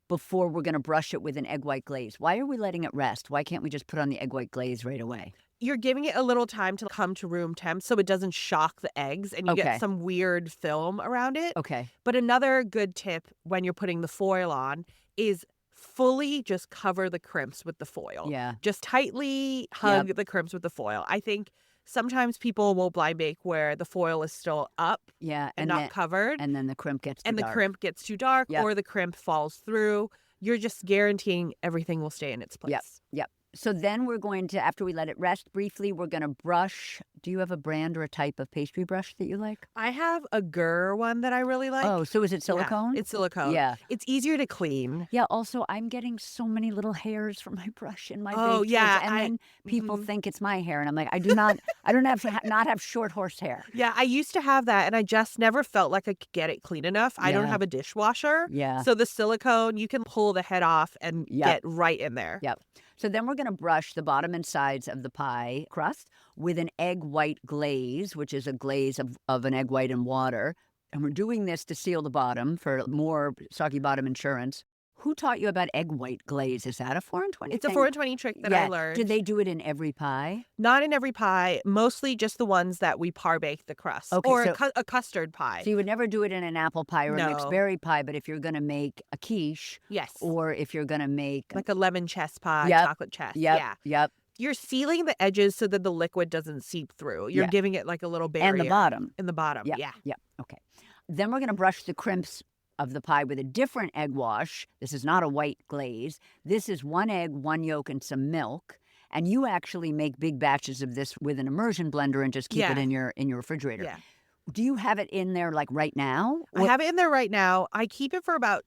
S1: before we're going to brush it with an egg white glaze. Why are we letting it rest? Why can't we just put on the egg white glaze right away?
S2: You're giving it a little time to come to room temp so it doesn't shock the eggs and you
S1: Okay.
S2: get some weird film around it.
S1: Okay.
S2: But another good tip when you're putting the foil on is fully just cover the crimps with the foil.
S1: Yeah.
S2: Just tightly hug the crimps with the foil. I think sometimes people will blind bake where the foil is still up
S1: Yeah.
S2: and not covered.
S1: And then the crimp gets too
S2: And the
S1: dark.
S2: crimp gets too dark
S1: Yep.
S2: or the crimp falls through. You're just guaranteeing everything will stay in its place.
S1: Yep. So then we're going to, after we let it rest briefly, we're going to brush. Do you have a brand or a type of pastry brush that you like?
S2: I have a Gur one that I really like.
S1: Oh, so is it
S2: Yeah,
S1: silicone?
S2: it's silicone.
S1: Yeah.
S2: It's easier to clean.
S1: Yeah, also, I'm getting so many little hairs from my brush in my
S2: Oh,
S1: baked
S2: yeah,
S1: goods, and then people
S2: Mhm.
S1: think it's my hair, and I'm like, I don't have to not have short horse hair.
S2: Yeah, I used to have that, and I just never felt like I could get it clean enough. I don't
S1: Yeah.
S2: have a dishwasher.
S1: Yeah.
S2: So the silicone, you can pull the head off and
S1: Yep.
S2: get right in there.
S1: Yep. So then we're going to brush the bottom and sides of the pie crust with an egg white glaze, which is a glaze of an egg white and water. And we're doing this to seal the bottom for more soggy bottom insurance. Who taught you about egg white glaze? Is that a 4 and 20
S2: It's a
S1: thing?
S2: 4 and 20 trick that I learned.
S1: Do they do it in every pie?
S2: Not in every pie, mostly just the ones that we par bake the crust.
S1: Okay,
S2: or
S1: so-
S2: a custard pie.
S1: So you would never do it in an apple pie or a mixed
S2: No.
S1: berry pie, but if you're going to make a quiche
S2: Yes.
S1: or if you're going to make
S2: Like a lemon chess pie,
S1: Yep.
S2: chocolate chess.
S1: Yep,
S2: Yeah.
S1: yep,
S2: You're sealing the edges so that the liquid doesn't seep through. You're
S1: Yeah.
S2: giving it like a little barrier.
S1: and the bottom.
S2: In the bottom.
S1: Yep,
S2: Yeah.
S1: Yep. Okay. Then we're going to brush the crimps of the pie with a different egg wash. This is not a white glaze. This is 1 egg, 1 yolk, and some milk. And you actually make big batches of this with an immersion blender and just keep it in your refrigerator.
S2: Yeah.
S1: Do you have it in there like right now?
S2: I have it in there right now. I keep it for about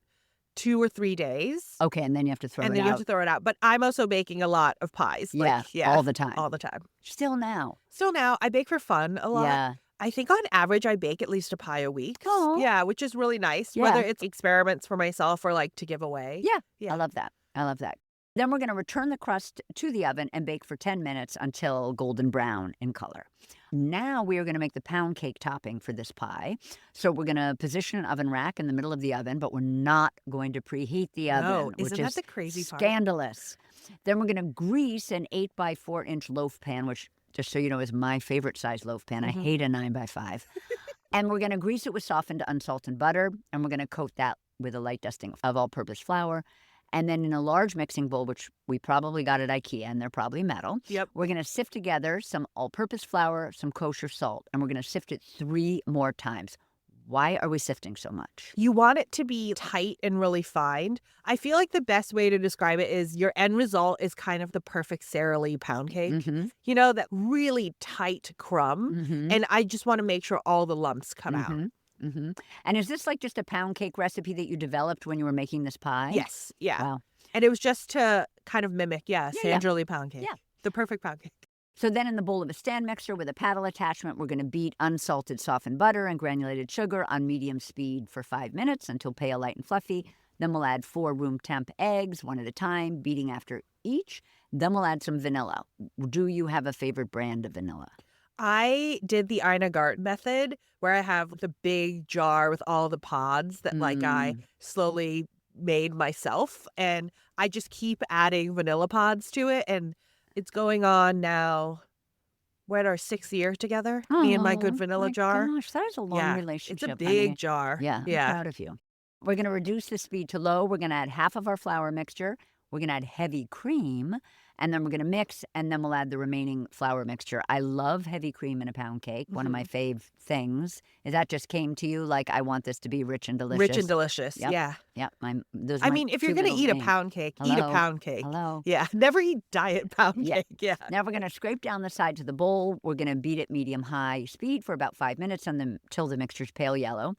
S2: 2 or 3 days.
S1: Okay, and then you have to throw it out.
S2: And then you have to throw it out. But I'm also baking a lot of pies.
S1: Yeah, all the time.
S2: All the time.
S1: Still now.
S2: So now I bake for fun a lot.
S1: Yeah.
S2: I think on average I bake at least a pie a week.
S1: Oh.
S2: Yeah, which is really nice.
S1: Yeah.
S2: Whether it's experiments for myself or like to give away.
S1: Yeah. I love that. Then we're going to return the crust to the oven and bake for 10 minutes until golden brown in color. Now we are going to make the pound cake topping for this pie. So we're going to position an oven rack in the middle of the oven, but we're not going to preheat the oven,
S2: Isn't
S1: which
S2: that
S1: is
S2: the crazy part?
S1: scandalous. Then we're going to grease an 8x4-inch loaf pan, which, just so you know, is my favorite size loaf pan. I hate a 9x5. And we're going to grease it with softened unsalted butter, and we're going to coat that with a light dusting of all-purpose flour. And then in a large mixing bowl, which we probably got at IKEA, and they're probably metal, we're going to sift together some all-purpose flour, some kosher salt, and we're going to sift it 3 more times. Why are we sifting so much?
S2: You want it to be tight and really fine. I feel like the best way to describe it is your end result is kind of the perfect Sara Lee pound cake. You know, that really tight crumb. And I just want to make sure all the lumps come out.
S1: And is this like just a pound cake recipe that you developed when you were making this pie?
S2: Yes. Yeah.
S1: Wow.
S2: And it was just to kind of mimic, Sandra Lee pound cake.
S1: Yeah.
S2: The perfect pound cake.
S1: So then in the bowl of a stand mixer with a paddle attachment, we're going to beat unsalted softened butter and granulated sugar on medium speed for 5 minutes until pale, light, and fluffy. Then we'll add 4 room temp eggs, 1 at a time, beating after each. Then we'll add some vanilla. Do you have a favorite brand of vanilla?
S2: I did the Ina Gart method where I have the big jar with all the pods that like I slowly made myself. And I just keep adding vanilla pods to it. And it's going on now. We're at our 6th year together, me and my good vanilla jar.
S1: Gosh, that is a long relationship.
S2: It's a big jar.
S1: Yeah, I'm proud of you. We're going to reduce the speed to low. We're going to add half of our flour mixture. We're going to add heavy cream, and then we're going to mix, and then we'll add the remaining flour mixture. I love heavy cream in a pound cake. One of my fave things. Is that just came to you like, I want this to be rich and delicious?
S2: Rich and delicious, yeah.
S1: Yep.
S2: I mean, if you're going to eat a pound cake, eat a pound cake.
S1: Hello.
S2: Yeah, never eat diet pound cake. Yeah.
S1: Now we're going to scrape down the sides of the bowl. We're going to beat it medium-high speed for about 5 minutes until the mixture's pale yellow.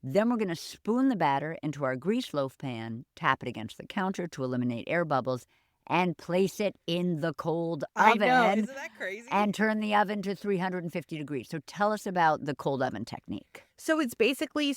S1: Then we're going to spoon the batter into our greased loaf pan, tap it against the counter to eliminate air bubbles, and place it in the cold oven.
S2: I know, isn't that crazy?
S1: And turn the oven to 350 degrees. So tell us about the cold oven technique.
S2: So it's basically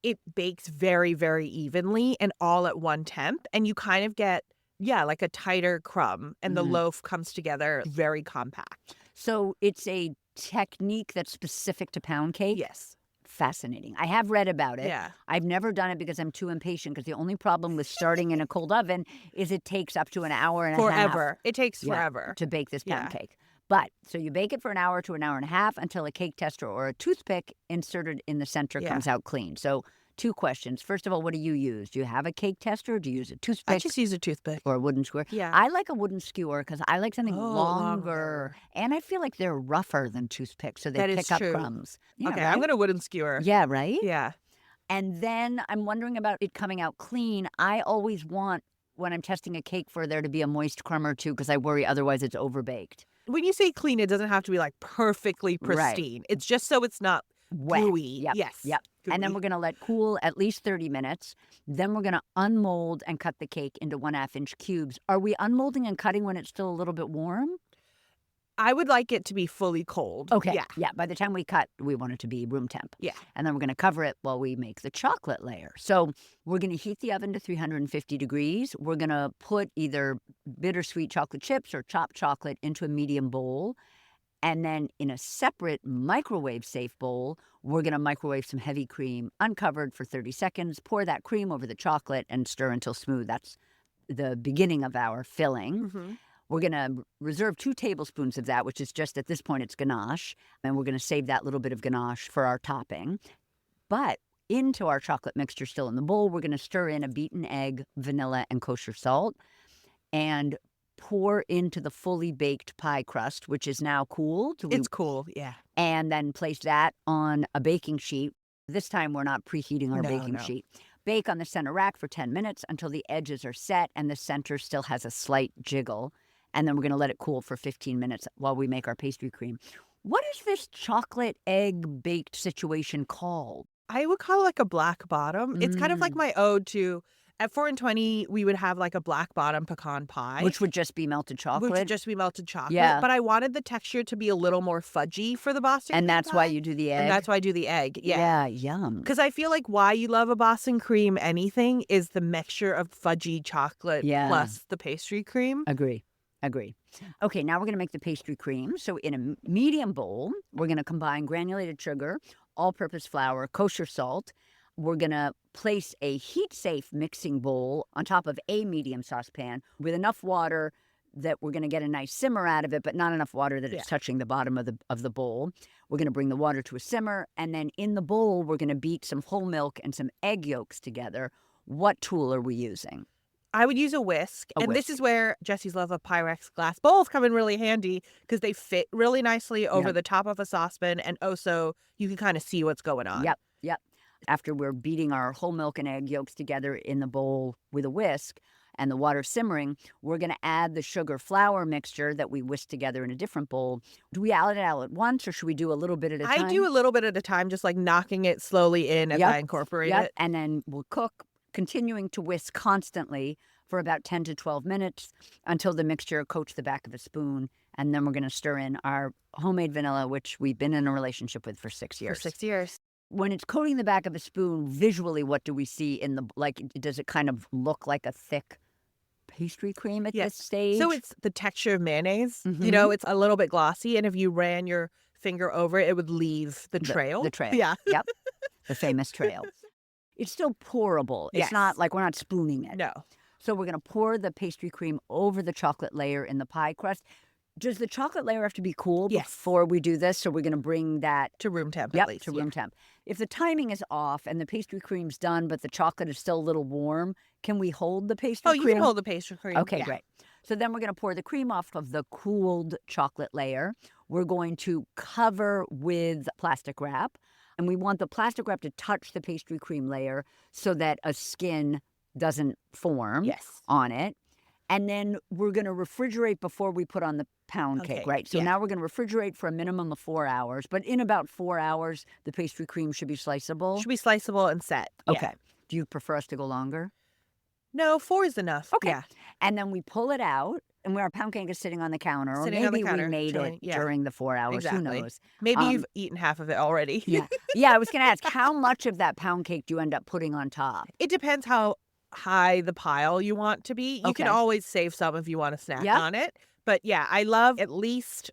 S2: it bakes very, very evenly and all at one temp. And you kind of get, like a tighter crumb. And the loaf comes together very compact.
S1: So it's a technique that's specific to pound cake?
S2: Yes.
S1: Fascinating. I have read about it.
S2: Yeah.
S1: I've never done it because I'm too impatient, because the only problem with starting in a cold oven is it takes up to an hour and a half.
S2: Forever. It takes forever
S1: to bake this pound cake. But so you bake it for an hour to an hour and a half until a cake tester or a toothpick inserted in the center comes out clean. So 2 questions. First of all, what do you use? Do you have a cake tester, or do you use a toothpick?
S2: I just use a toothpick.
S1: Or a wooden skewer?
S2: Yeah.
S1: I like a wooden skewer because I like something longer. And I feel like they're rougher than toothpicks, so they pick up crumbs. Yeah,
S2: okay,
S1: right?
S2: I'm going to wooden skewer.
S1: Yeah, right?
S2: Yeah.
S1: And then I'm wondering about it coming out clean. I always want, when I'm testing a cake, for there to be a moist crumb or two, because I worry otherwise it's overbaked.
S2: When you say clean, it doesn't have to be like perfectly pristine. Right. It's just so it's not
S1: wet.
S2: Gooey.
S1: Yep.
S2: Gooey.
S1: And then we're going to let cool at least 30 minutes. Then we're going to unmold and cut the cake into 1/2-inch cubes. Are we unmolding and cutting when it's still a little bit warm?
S2: I would like it to be fully cold.
S1: Okay. Yeah. By the time we cut, we want it to be room temp.
S2: Yeah.
S1: And then we're going to cover it while we make the chocolate layer. So we're going to heat the oven to 350 degrees. We're going to put either bittersweet chocolate chips or chopped chocolate into a medium bowl. And then in a separate microwave-safe bowl, we're going to microwave some heavy cream uncovered for 30 seconds. Pour that cream over the chocolate and stir until smooth. That's the beginning of our filling. We're going to reserve 2 tablespoons of that, which is just, at this point, it's ganache. And we're going to save that little bit of ganache for our topping. But into our chocolate mixture still in the bowl, we're going to stir in a beaten egg, vanilla, and kosher salt. And pour into the fully baked pie crust, which is now cooled.
S2: It's cool, yeah.
S1: And then place that on a baking sheet This time we're not preheating our baking
S2: No.
S1: sheet. Bake on the center rack for 10 minutes until the edges are set and the center still has a slight jiggle. And then we're going to let it cool for 15 minutes while we make our pastry cream. What is this chocolate egg baked situation called?
S2: I would call it like a black bottom. It's kind of like my ode to, at 4 and 20, we would have like a black bottom pecan pie.
S1: Which would just be melted chocolate?
S2: Which would just be melted chocolate.
S1: Yeah.
S2: But I wanted the texture to be a little more fudgy for the Boston
S1: And
S2: cream
S1: that's
S2: pie.
S1: why you do the egg?
S2: And that's why I do the egg.
S1: Yeah, yum.
S2: Because I feel like why you love a Boston cream anything is the mixture of fudgy chocolate plus the pastry cream.
S1: Agree. Okay, now we're going to make the pastry cream. So in a medium bowl, we're going to combine granulated sugar, all-purpose flour, kosher salt. We're going to place a heat-safe mixing bowl on top of a medium saucepan with enough water that we're going to get a nice simmer out of it, but not enough water that it's touching the bottom of the bowl. We're going to bring the water to a simmer, and then in the bowl, we're going to beat some whole milk and some egg yolks together. What tool are we using?
S2: I would use a whisk. This is where Jesse's love of Pyrex glass bowls come in really handy because they fit really nicely over the top of a saucepan, and also you can kind of see what's going on.
S1: Yep. After we're beating our whole milk and egg yolks together in the bowl with a whisk and the water simmering, we're going to add the sugar flour mixture that we whisked together in a different bowl. Do we add it all at once, or should we do a little bit at a time?
S2: I do a little bit at a time, just like knocking it slowly in as I incorporate it.
S1: And then we'll cook, continuing to whisk constantly for about 10 to 12 minutes until the mixture coats the back of a spoon. And then we're going to stir in our homemade vanilla, which we've been in a relationship with for 6 years.
S2: For 6 years.
S1: When it's coating the back of a spoon, visually, what do we see in the, does it kind of look like a thick pastry cream at this stage?
S2: So it's the texture of mayonnaise. You know, it's a little bit glossy. And if you ran your finger over it, it would leave the trail.
S1: The trail.
S2: Yeah.
S1: Yep. The famous trail. It's still pourable. It's not like we're not spooning it.
S2: No.
S1: So we're going to pour the pastry cream over the chocolate layer in the pie crust. Does the chocolate layer have to be cool before we do this? So we're going to bring that
S2: to room temp at least.
S1: To room temp. If the timing is off and the pastry cream's done, but the chocolate is still a little warm, can we hold the pastry cream?
S2: Oh, you can hold the pastry cream.
S1: Okay, great. So then we're going to pour the cream off of the cooled chocolate layer. We're going to cover with plastic wrap. And we want the plastic wrap to touch the pastry cream layer so that a skin doesn't form on it. And then we're going to refrigerate before we put on the pound cake, right? So now we're going to refrigerate for a minimum of 4 hours. But in about 4 hours, the pastry cream should be sliceable.
S2: Should be sliceable and set.
S1: Okay. Do you prefer us to go longer?
S2: No, 4 is enough.
S1: Okay.
S2: Yeah.
S1: And then we pull it out, and our pound cake is sitting on the counter. Or maybe we made it during the 4 hours.
S2: Exactly.
S1: Who knows?
S2: Maybe you've eaten half of it already.
S1: Yeah, I was going to ask, how much of that pound cake do you end up putting on top?
S2: It depends how high the pile you want to be. You can always save some if you want to snack on it. But yeah, I love at least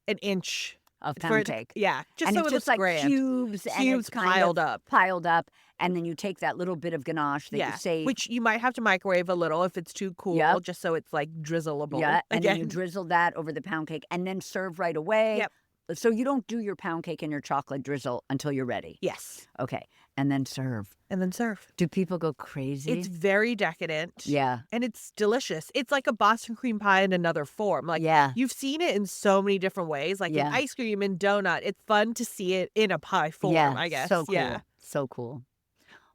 S2: an inch
S1: of pound cake.
S2: Yeah, just
S1: and
S2: so
S1: it's
S2: it
S1: just
S2: looks
S1: like
S2: grand.
S1: cubes and it's kind
S2: piled
S1: of
S2: up.
S1: Piled up. And then you take that little bit of ganache that you save.
S2: Which you might have to microwave a little if it's too cool, just so it's like drizzleable.
S1: Yeah, and then you drizzle that over the pound cake and then serve right away.
S2: Yep.
S1: So you don't do your pound cake and your chocolate drizzle until you're ready.
S2: Yes.
S1: Okay. And then serve. Do people go crazy?
S2: It's very decadent.
S1: Yeah.
S2: And it's delicious. It's like a Boston cream pie in another form. Like you've seen it in so many different ways, like in ice cream and donut. It's fun to see it in a pie form, I guess.
S1: So cool. Yeah. So cool.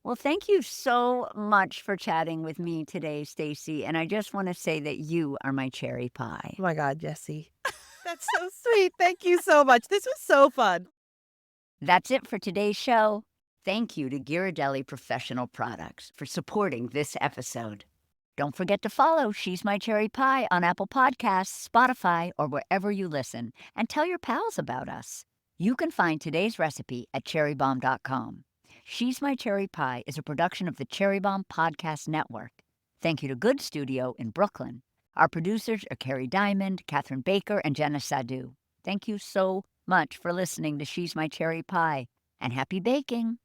S1: Well, thank you so much for chatting with me today, Stacey. And I just want to say that you are my cherry pie.
S2: Oh my God, Jessie. That's so sweet. Thank you so much. This was so fun.
S1: That's it for today's show. Thank you to Ghirardelli Professional Products for supporting this episode. Don't forget to follow She's My Cherry Pie on Apple Podcasts, Spotify, or wherever you listen, and tell your pals about us. You can find today's recipe at cherrybomb.com. She's My Cherry Pie is a production of the Cherry Bomb Podcast Network. Thank you to Good Studio in Brooklyn. Our producers are Carrie Diamond, Catherine Baker, and Jenna Sadu. Thank you so much for listening to She's My Cherry Pie, and happy baking!